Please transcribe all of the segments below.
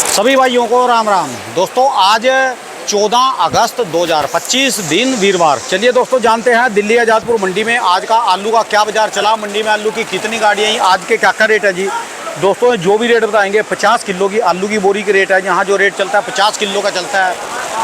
सभी भाइयों को राम राम। दोस्तों आज 14 अगस्त 2025 दिन वीरवार। चलिए दोस्तों जानते हैं दिल्ली आज़ादपुर मंडी में आज का आलू का क्या बाजार चला, मंडी में आलू की कितनी गाड़ियाँ आई, आज के क्या क्या रेट है जी। दोस्तों जो भी रेट बताएंगे 50 किलो की आलू की बोरी की रेट है, यहाँ जो रेट चलता है 50 किलो का चलता है।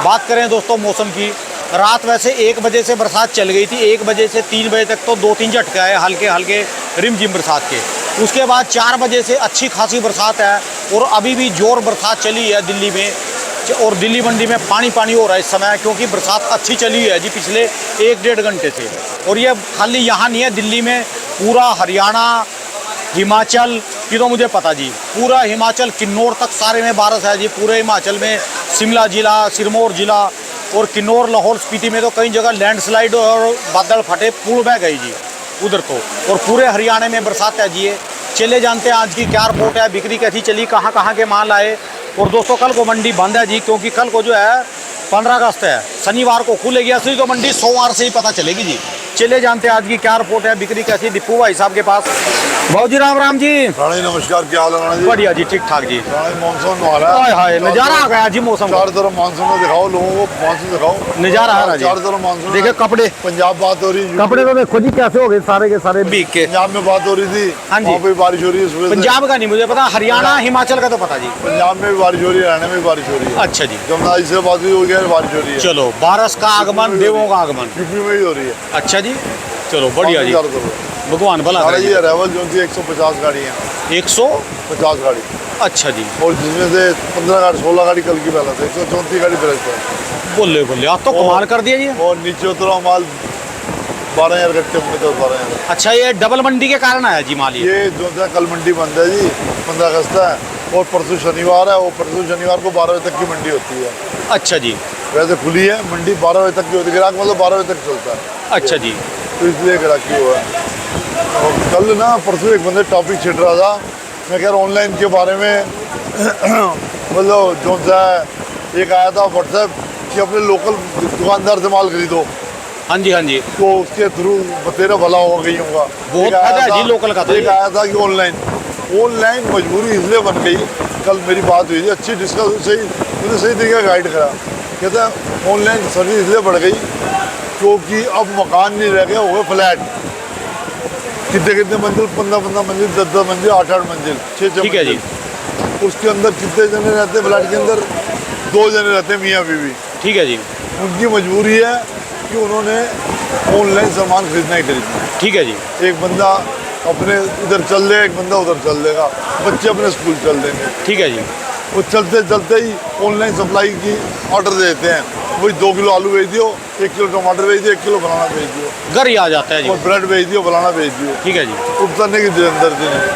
बात करें दोस्तों मौसम की, रात वैसे 1 बजे से बरसात चल गई थी, 1 बजे से 3 बजे तक तो 2-3 झटके आए हल्के हल्के रिमझिम बरसात के। उसके बाद 4 बजे से अच्छी खासी बरसात है और अभी भी जोर बरसात चली है दिल्ली में, और दिल्ली मंडी में पानी पानी हो रहा है इस समय, क्योंकि बरसात अच्छी चली है जी पिछले 1-1.5 घंटे से। और ये खाली यहाँ नहीं है, दिल्ली में पूरा हरियाणा, हिमाचल की तो मुझे पता जी, पूरा हिमाचल किन्नौर तक सारे में बारिश है जी। पूरे हिमाचल में शिमला जिला, सिरमौर जिला और किन्नौर, लाहौल स्पीति में तो कई जगह लैंडस्लाइड और बादल फटे, पुल बह गई जी उधर तो। और पूरे हरियाणा में बरसात है जी। चले जानते हैं आज की क्या रिपोर्ट है, बिक्री कैसी चली, कहाँ कहाँ के माल आए। और दोस्तों कल को मंडी बंद है जी, क्योंकि कल को जो है 15 अगस्त है, शनिवार को खुलेगी असली तो मंडी, सोमवार से ही पता चलेगी जी। चले जानते हैं आज की क्या रिपोर्ट है, बिक्री कैसी। दीपू भाई साहब के पास। भाऊ जी राम राम जी। राणा जी नमस्कार, क्या हाल है राणा जी? बढ़िया जी, ठीक ठाक जी। मानसून आ रहा है, हाय हाय नजारा आ गया जी मौसम का। चारों तरफ मानसून में दिखाओ लोगों को, मानसून दिखाओ, नजारा आ रहा जी। चारों तरफ मानसून। देखिए कपड़े, पंजाब बात हो रही है, कपड़े तो देखो जी कैसे हो गए सारे के सारे बीक के। पंजाब में बात हो रही थी, हाँ जी। वहाँ पे बारिश हो रही है सुबह से। पंजाब का नहीं मुझे पता, हरियाणा हिमाचल का तो पता जी। पंजाब में भी बारिश हो रही है, हरियाणा में भी बारिश हो रही है। अच्छा जी, जमुना जी से बात हुई हो गया, बारिश हो रही है। चलो बारिश का आगमन, देवों का आगमन। यूपी में भी हो रही है। अच्छा जी, चलो बढ़िया जी, चारों तरफ। भगवान भला राणा करे जी जी। अरावल जो थी 150 गाड़ियाँ, 150 गाड़ी, अच्छा जी, और जिसमें से 15 गाड़ी 16 गाड़ी कल की पहला था, 134 गाड़ी ब्रज पर। बोले बोले आप तो कमाल कर दिया जी। और नीचे उतरा माल 12,000 गट्टे में, 12,000। अच्छा ये डबल मंडी के कारण आया जी माल ये जो है कल मंडी बंद है जी, 15 अगस्त है, और परसों शनिवार है, और परसों शनिवार को 12 बजे तक की मंडी होती है। अच्छा जी, वैसे खुली है मंडी, 12 बजे तक की होती है, ग्राहक मतलब 12 बजे तक चलता है। अच्छा जी, तो इसलिए ग्राहकी हुआ है। और कल ना परसों एक बंदे टॉपिक छिड़ रहा था, मैं कह रहा ऑनलाइन के बारे में मतलब जो सा एक आया था व्हाट्सएप कि अपने लोकल दुकानदार से माल खरीदो। हाँ जी हाँ जी, तो उसके थ्रू तेरा भला हो गई होगा। बहुत फायदा है जी लोकल का। तो एक आया था कि ऑनलाइन मजबूरी इसलिए बन गई। कल मेरी बात हुई थी, अच्छी डिस्कस, सही तरीके का गाइड करा। कहता है ऑनलाइन सर्विस इसलिए बढ़ गई क्योंकि अब मकान नहीं रह गए, हो गए फ्लैट। कितने मंजिल, 15 मंजिल, 10 मंजिल, 8 मंजिल, 6 ठीक है जी। उसके अंदर कितने जने रहते हैं फ्लैट के अंदर? 2 जने रहते हैं, मियाँ बीवी। ठीक है जी, उनकी मजबूरी है कि उन्होंने ऑनलाइन सामान खरीदना ही खरीदना है। ठीक है जी, एक बंदा अपने इधर चल देगा, एक बंदा उधर चल देगा, बच्चे अपने स्कूल चल देंगे। ठीक है जी, वो चलते चलते ही ऑनलाइन सप्लाई की ऑर्डर देते हैं, वही 2 किलो आलू भेज दियो, 1 किलो टमाटर भेज दियो, 1 किलो बनाना भेज दियो, घर ही आ जाता है जी। और ब्रेड भेज दियो, बनाना भेज दियो। ठीक है जी, उतरने की दर्दी नहीं,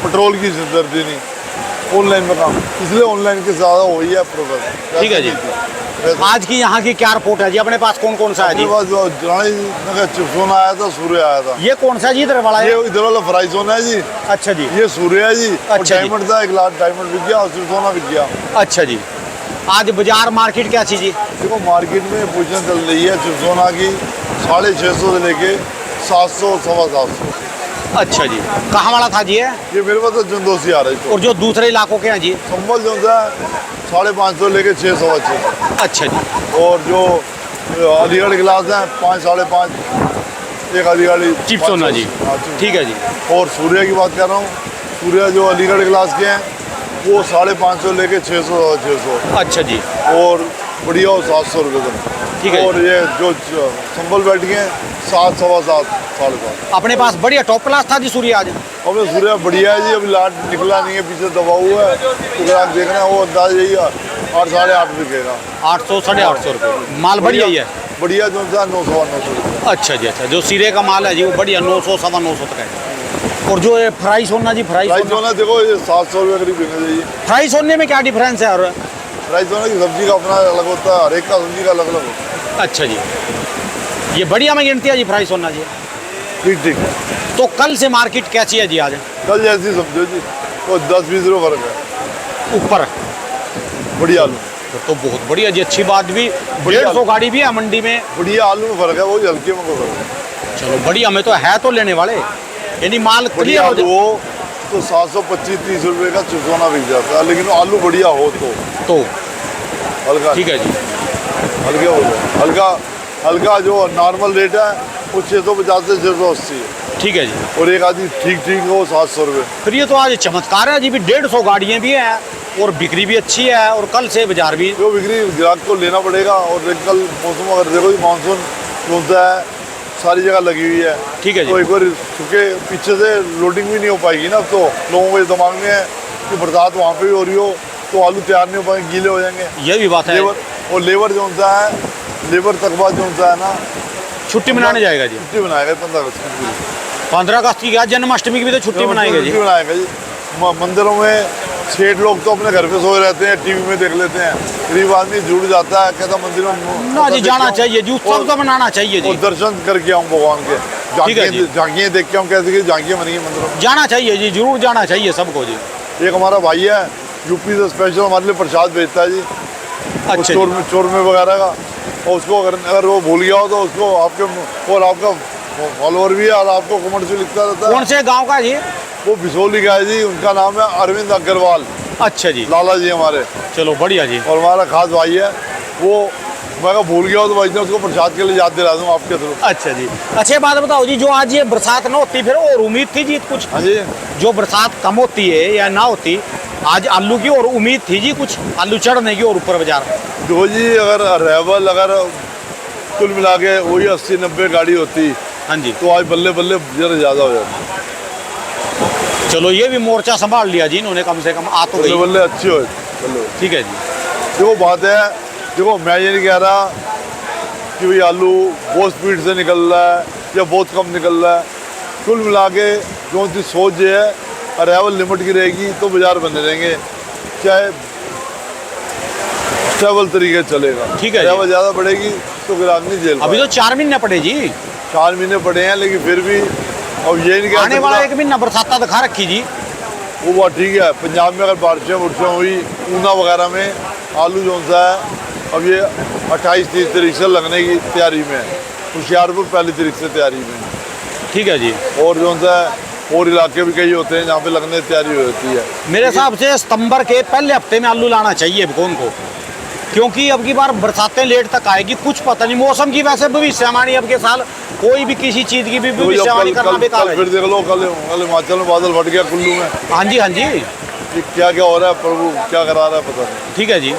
पेट्रोल की दर्दी नहीं, ऑनलाइन में काम, इसलिए ऑनलाइन के ज़्यादा हो ही है प्रोग्रेस। ठीक है जी। आज की यहाँ की क्या रिपोर्ट है जी, अपने पास कौन कौन सा है जी? चिप्सोन आया था, सूर्य आया था। ये कौन सा जी इधर वाला है? ये इधर वाला फ्राई सोना है जी। अच्छा जी, ये सूर्य है जी। अच्छा और जी। डायमंड था, 1 लाख डायमंड बिक गया और चिप्सोना बिक गया। अच्छा जी, आज बाजार मार्केट क्या चीज़ जी? देखो मार्केट में पोजीशन चल रही है चिप्सोना की 650 से लेके 700, 750। अच्छा जी, कहाँ वाला था जी ये मेरे पास तो जंदोसी आ रही है। और जो दूसरे इलाकों के हैं जी? संबल जो है 550 लेके 600, 650। अच्छा जी, और जो अलीगढ़ गिलास हैं 5, 5.5, एक अलीगढ़ चिप्सोना जी। ठीक है जी, और सूर्य की बात कर रहा हूँ, सूर्य जो अलीगढ़ गिलास के हैं वो 550 लेके 600, 650। अच्छा जी, और बढ़िया हो 700 रुपये का। ठीक है। और ये जो संबल बैठ गए हैं 7, 7.25, 7.5। अपने पास बढ़िया टॉप क्लास था जी सूर्य आज? अब सूर्य बढ़िया है जी, अभी लाट निकला नहीं है, पीछे दबा हुआ है, तो अगर आप देख रहे हैं वो अंदाज यही है 8, 8.5 बिकेगा। 800, 850 रुपये माल बढ़िया ही है। बढ़िया जो है 900, 900 रुपये। अच्छा जी, अच्छा जो सिरे का माल है जी वो बढ़िया 900, 950 तक है। और जो ये फ्राई सोना जी, फ्राई सोना देखो ये 700 रुपये करीब बिकना चाहिए। फ्राई सोने में क्या डिफरेंस है? और फ्राई सोना की सब्जी का अपना अलग होता है, हर एक का सब्जी का अलग अलग होता है। अच्छा जी, ये बढ़िया में गिनती है जी फ्राई सोना जी। ठीक ठीक। तो कल से मार्केट कैसी है जी आज? कल जैसी समझो जी, तो 10-20 रुपये फर्क है ऊपर। बढ़िया आलू तो बहुत बढ़िया जी, अच्छी बात भी। 150 गाड़ी भी है मंडी में। बढ़िया आलू में फर्क है, वो हल्के में फर्क है। चलो बढ़िया, में तो है तो लेने वाले, यानी माल क्लियर हो जाए। तो 725-30 रुपये का चिपकाना बिक जाता है, लेकिन आलू बढ़िया हो तो हल्का। ठीक है जी। हल्के हो जाए, हल्का जो नॉर्मल रेट है वो 650 से 680 है। ठीक है जी। और एक आदमी ठीक हो 700 रुपये। फिर ये तो आज चमत्कार है जी, भी 150 गाड़ियाँ भी हैं और बिक्री भी अच्छी है, और कल से बाजार भी जो बिक्री ग्राहक को लेना पड़ेगा। और कल मौसम अगर देखो मानसून होता है, सारी जगह लगी हुई है। ठीक है जी। तो एक बार क्योंकि पीछे से लोडिंग भी नहीं हो पाएगी ना, तो लोगों के दिमाग में है कि बरसात वहाँ पे भी हो रही हो तो आलू तैयार नहीं हो पाएंगे, गीले हो जाएंगे। ये भी बात है। और लेबर जो होता है, लेबर तकबा जो होता है ना, छुट्टी मनाने जाएगा जी। छुट्टी बनाएगा 15 अगस्त की। 15 अगस्त की क्या, जन्माष्टमी की भी तो छुट्टी मनाएगा जी। छुट्टी बनाएगा जी। मंदिरों में सेठ लोग तो अपने घर पे सोए रहते हैं, टीवी में देख लेते हैं। गरीब आदमी जुड़ जाता है, कहता मंदिर में ना जी जाना चाहिए जी, उत्सव तो मनाना चाहिए जी। और दर्शन करके आऊँ भगवान के, झांकियाँ देख के आऊँ, कैसे कि झांकियाँ बनी मंदिरों में। जाना चाहिए जी, जरूर जाना चाहिए सबको जी। एक हमारा भाई है यूपी से स्पेशल हमारे लिए प्रसाद भेजता है जी। अच्छा चोर में वगैरह का। और उसको अगर वो भूल गया हो तो उसको आपका फॉलोअर भी है और आपको कमेंट से लिखता रहता है। कौन से गांव का जी? वो बिसोली का है जी, उनका नाम है अरविंद अग्रवाल। अच्छा जी। लाला जी हमारे। चलो बढ़िया जी। और हमारा खास भाई है वो, मैं कहा भूल गया हो तो भाई ने उसको प्रसाद के लिए याद दिला दूँ आपके थ्रू। अच्छा जी। अच्छा बात बताओ जी, जो आज ये बरसात ना होती फिर और उम्मीद थी जी कुछ? हाँ जी। जो बरसात कम होती है या ना होती, आज आलू की और उम्मीद थी जी कुछ आलू चढ़ने की और ऊपर बाजार? देखो जी, अगर अरेवल अगर कुल मिला के वही 80-90 गाड़ी होती, हाँ जी, तो आज बल्ले बल्ले जरा ज़्यादा हो जाता। चलो ये भी मोर्चा संभाल लिया जी इन्होंने, कम से कम आ तो गई। बल्ले बल्ले अच्छी हो बल्ले। ठीक है जी। देखो बात है, देखो मैं ये नहीं कह रहा कि भाई आलू बहुत स्पीड से निकल रहा है या बहुत कम निकल रहा है। कुल मिला के जो सी सोच जो है अरेवल लिमिट की रहेगी तो बाजार बने रहेंगे, चाहे स्टेबल तरीके से चलेगा। ठीक है जी। अरेवल ज़्यादा बढ़ेगी तो ग्राहक नहीं झेल अभी तो 4 महीने पड़े जी। 4 महीने पड़े हैं, लेकिन फिर भी अब ये नहीं आने वाला 1 महीना बरसात दिखा रखी जी। वो बात ठीक है। पंजाब में अगर बारिशें हुई, ऊना वगैरह में आलू जो सा है अब ये 28-30 तारीख से लगने की तैयारी में है। होशियारपुर पहली तारीख से तैयारी में है। ठीक है जी। और जो सा है और इलाके भी कई होते हैं जहाँ पे लगने की तैयारी होती है। मेरे हिसाब से सितंबर के पहले हफ्ते में आलू लाना चाहिए कौन को, क्योंकि अब की बार बरसातें लेट तक आएगी। कुछ पता नहीं मौसम की, वैसे भविष्यवाणी अब के साल कोई भी किसी चीज़ की भी भविष्यवाणी करना बेकार है। फिर देख लो कल हिमाचल में बादल फट गया कुल्लू में। हाँ जी हाँ जी। ये क्या हो रहा है, प्रभु क्या करा रहा है पता नहीं। ठीक है जी।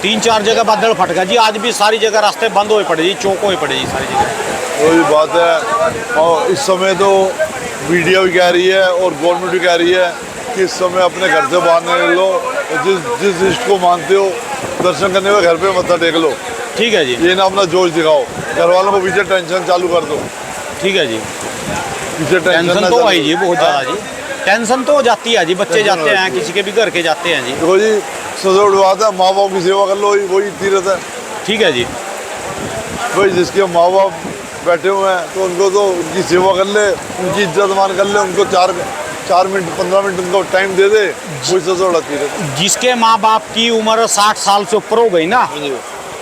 3-4 जगह बादल फट गया जी, आज भी सारी जगह रास्ते बंद हुए पड़े जी, चौक हुए पड़े जी सारी जगह। वही बात है। और इस समय तो मीडिया भी कह रही है और गवर्नमेंट भी कह रही है कि इस समय अपने घर से बाहर नहीं निकलो, जिस इष्ट को मानते हो दर्शन करने में घर पे मत्था टेक लो। ठीक है जी। ये ना अपना जोश दिखाओ, घर वालों को पीछे टेंशन चालू कर दो। ठीक है जी। पीछे टेंशन तो आई जी, बहुत ज़्यादा जी टेंशन तो हो जाती है जी। बच्चे जाते हैं, किसी के भी घर के जाते हैं जी। देखो जी, सबसे बड़ी बात है माँ बाप की सेवा कर लो, वही तीरथ है। ठीक है जी। भाई जिसके माँ बाप बैठे हुए हैं तो उनको तो उनकी सेवा कर ले, उनकी इज्जत मान कर ले, उनको 4 मिनट 15 मिनट उनको टाइम दे दे, वही सबसे बड़ा तीरथ। जिसके माँ बाप की उम्र 60 साल से ऊपर हो गई ना,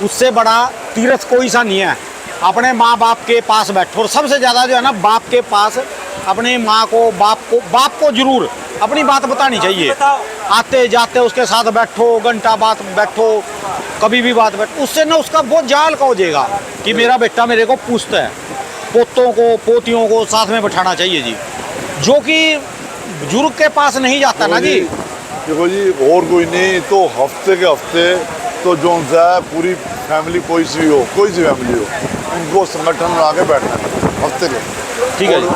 उससे बड़ा तीर्थ कोई सा नहीं है। अपने माँ बाप के पास बैठो, और सबसे ज़्यादा जो है ना बाप के पास अपनी माँ को बाप को जरूर अपनी बात बतानी चाहिए। आते जाते उसके साथ बैठो, घंटा बात बैठो, कभी भी बात बैठो, उससे ना उसका बहुत जाल का हो जाएगा कि मेरा बेटा मेरे को पूछता है। पोतों को पोतियों को साथ में बैठाना चाहिए जी, जो कि बुजुर्ग के पास नहीं जाता ना जी। देखो जी, और कोई नहीं तो हफ्ते के हफ्ते तो जो है पूरी फैमिली, कोई सी फैमिली हो, उनको संगठन बना के बैठना है हफ्ते के। ठीक है जी।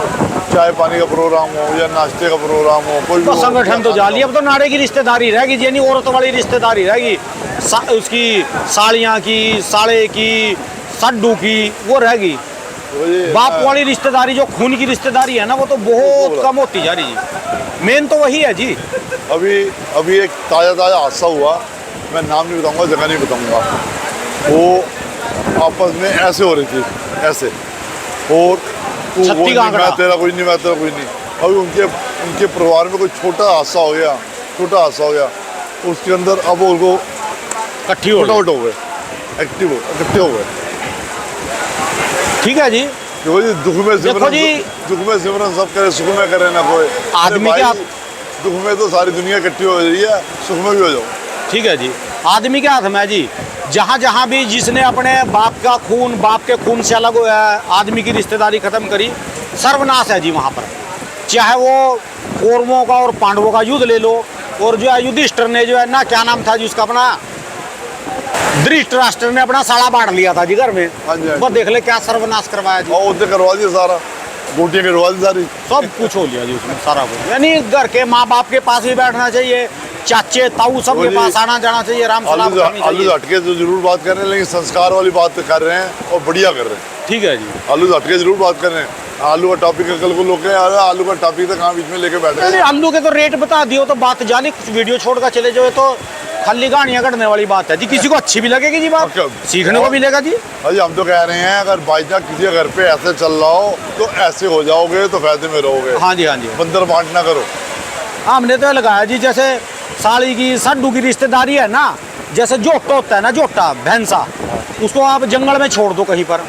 चाय पानी का प्रोग्राम हो या नाश्ते का प्रोग्राम हो, कोई तो संगठन तो जाली। अब तो नाड़े की रिश्तेदारी रहेगी जी, यानी औरत वाली रिश्तेदारी रहेगी, उसकी साड़ियाँ की, साड़े की, सड्डू की, वो रहेगी। बाप वाली रिश्तेदारी जो खून की रिश्तेदारी है ना, वो तो बहुत कम होती जा रही है। मेन तो वही है जी। अभी एक ताज़ा हादसा हुआ, मैं नाम नहीं बताऊंगा, जगह नहीं बताऊंगा। वो आपस में ऐसे हो रही थी, ऐसे, और मैं तेरा कोई नहीं, मैं तेरा कोई नहीं। अभी उनके परिवार में कोई छोटा हादसा हो गया, उसके अंदर अब उनको इकट्ठे हो गए, इकट्ठे हो गए। ठीक है जी। देखो जी, दुख में सिमरन सब करे, सुख में करे ना कोई। आदमी के दुख में तो सारी दुनिया इकट्ठी हो रही है, सुख में भी हो जाओ। ठीक है जी। आदमी के हाथ में है जी। जहाँ जहाँ भी जिसने अपने बाप का खून, बाप के खून से अलग हुआ है, आदमी की रिश्तेदारी खत्म करी, सर्वनाश है जी वहाँ पर। चाहे वो कौरवों का और पांडवों का युद्ध ले लो, और जो है युधिष्ठिर ने जो है ना, क्या नाम था जिसका, अपना धृतराष्ट्र ने अपना साड़ा बांट लिया था जी घर में। हाँ जी, हाँ बस जी। देख ले क्या सर्वनाश करवाया जी। और उसने करवा दिया सारा, गोटियाँ करवा दी सारी। सब कुछ हो लिया जी उसमें, सारा कुछ। यानी घर के माँ बाप के पास भी बैठना चाहिए, चाचे ताऊ सबके पास आना जाना चाहिए, राम सलाम करनी आलू चाहिए। हटके तो जरूर बात कर रहे हैं, लेकिन संस्कार वाली बात कर रहे हैं और बढ़िया कर रहे हैं। ठीक है जी। आलू हटके जरूर बात कर रहे हैं। आलू का टॉपिक कल को लोग कहें, अरे आलू का टॉपिक तो कहाँ बीच में लेके बैठे अरे हैं। आलू के तो रेट बता दियो तो बात जानी, कुछ वीडियो छोड़कर चले जाओ तो खाली गाड़ियाँ करने वाली बात है जी। किसी को अच्छी भी लगेगी जी बात, सीखने को मिलेगा जी। अजी हम तो कह रहे हैं, अगर बाई चांस किसी के घर पे ऐसे चल रहा हो तो ऐसे हो जाओगे तो फायदे में रहोगे। हाँ जी, हाँ जी। बंदर बांट ना करो। हमने तो लगाया जी, जैसे साली की सड्डू की रिश्तेदारी है ना, जैसे जोटा होता है ना, जोटा भैंसा, उसको आप जंगल में छोड़ दो कहीं पर,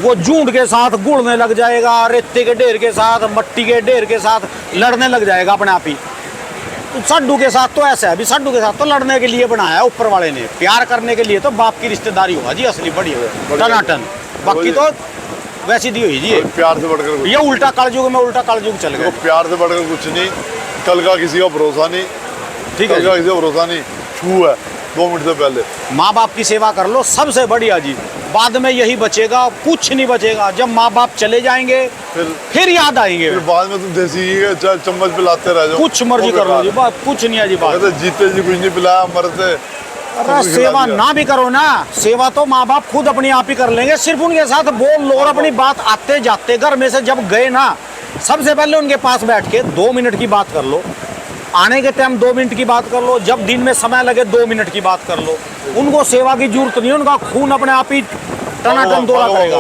वो झूठ के साथ गुड़ने लग जाएगा, रेते के ढेर के साथ, मट्टी के ढेर के साथ लड़ने लग जाएगा अपने आप ही। तो सड्डू के साथ तो ऐसा है, अभी सड्डू के साथ तो लड़ने के लिए बनाया है ऊपर वाले ने, प्यार करने के लिए तो बाप की रिश्तेदारी होगा जी असली, बढ़िया टनाटन। बाकी तो वैसी दी हुई जी, प्यार से बढ़कर कुछ, ये उल्टा कलयुग में उल्टा कलयुग चल गया। प्यार से बढ़कर कुछ नहीं। कल का किसी का भरोसा नहीं, ठीक है कल का जी। किसी का भरोसा नहीं। छू है 2 मिनट से पहले। माँ बाप की सेवा कर लो, सबसे बढ़िया जी। बाद में यही बचेगा, कुछ नहीं बचेगा। जब माँ बाप चले जाएंगे फिर याद आएंगे। फिर बाद में तुम देसी घी के चाहे चम्मच पिलाते रह जाओ, कुछ मर्जी कर लो जी, बात कुछ नहीं है जी बात। कहते जीते जी कुछ नहीं पिलाया, मरते अरे सेवा ना भी करो ना, सेवा तो माँ बाप खुद अपनी आप ही कर लेंगे। सिर्फ उनके साथ बोल लो और अपनी बात आते जाते घर में से जब गए ना, सबसे पहले उनके पास बैठ के 2 मिनट की बात कर लो। आने के टाइम 2 मिनट की बात कर लो, जब दिन में समय लगे 2 मिनट की बात कर लो। उनको सेवा की जरूरत नहीं, उनका खून अपने आप ही टनाटन दौड़ा करेगा,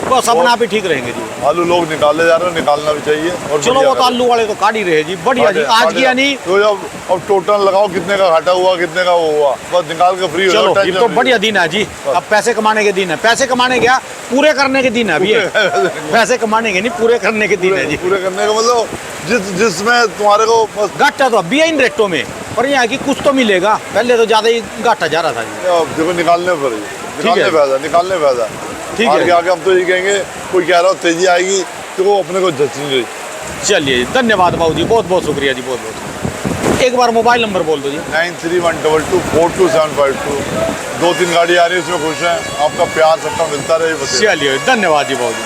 बस अपने आप ही ठीक रहेंगे जी। आलू लोग निकाले जा रहे हैं, निकालना भी चाहिए। और चलो वो तो आलू वाले तो काट ही रहे जी, बढ़िया जी। आज की यानी तो जब अब टोटल लगाओ कितने का घाटा हुआ, कितने का वो हुआ, बस निकाल के फ्री हो जाओ। चलो ये तो बढ़िया दिन है जी। अब पैसे कमाने के दिन है, पैसे कमाने क्या, पूरे करने के दिन है अभी ये। पैसे कमाने के नहीं, पूरे करने के दिन है जी। पूरे करने का मतलब जिसमें तुम्हारे को बस घाटा तो अभी है इन रेटों में, पर यहाँ की कुछ तो मिलेगा। पहले तो ज्यादा ही घाटा जा रहा था जी। देखो निकालने पर, निकालने फायदा, निकालने फायदा। ठीक है आगे आगे हम तो ये कहेंगे, कोई कह रहा हो तेजी आएगी तो वो अपने को जचनी चाहिए। चलिए धन्यवाद बाबू जी, बहुत बहुत शुक्रिया जी, बहुत बहुत। एक बार मोबाइल नंबर बोल दो जी। 9312242752। 2-3 गाड़ी आ रही है, उसमें खुश हैं। आपका प्यार सबका मिलता रहे। चलिए धन्यवाद जी बहुत जी।